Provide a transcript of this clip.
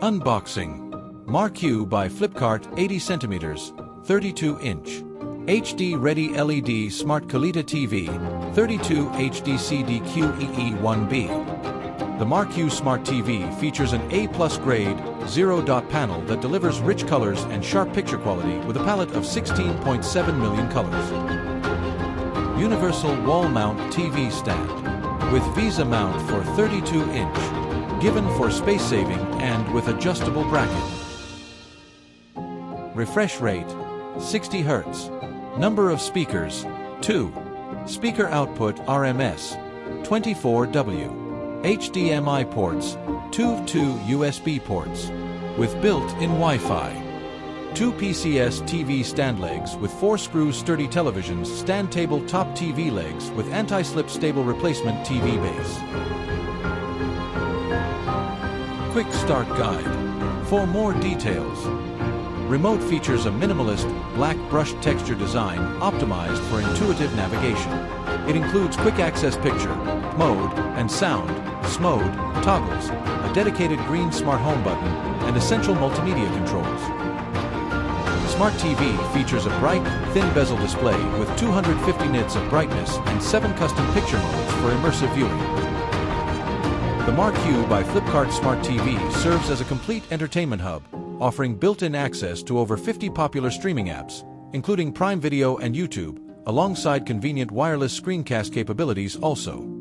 Unboxing. MarQ by Flipkart 80 cm, 32-inch. HD-ready LED Smart Coolita TV, 32HDCDQEE1B. The MarQ Smart TV features an A+ grade, zero-dot panel that delivers rich colors and sharp picture quality with a palette of 16.7 million colors. Universal wall mount TV stand, with Visa mount for 32-inch, given for space saving and with adjustable bracket. Refresh rate, 60 Hz. Number of speakers, 2. Speaker output RMS, 24W. HDMI ports, 2 USB ports, with built-in Wi-Fi. 2 PCS TV stand legs with 4-screw sturdy televisions, stand table top TV legs with anti-slip stable replacement TV base. Quick start guide. For more details. Remote features a minimalist, black brushed texture design optimized for intuitive navigation. It includes quick access picture, mode, and sound, SMODE, toggles, a dedicated green smart home button, and essential multimedia controls. Smart TV features a bright, thin bezel display with 250 nits of brightness and 7 custom picture modes for immersive viewing. The MarQ by Flipkart Smart TV serves as a complete entertainment hub, offering built-in access to over 50 popular streaming apps, including Prime Video and YouTube, alongside convenient wireless screencast capabilities also.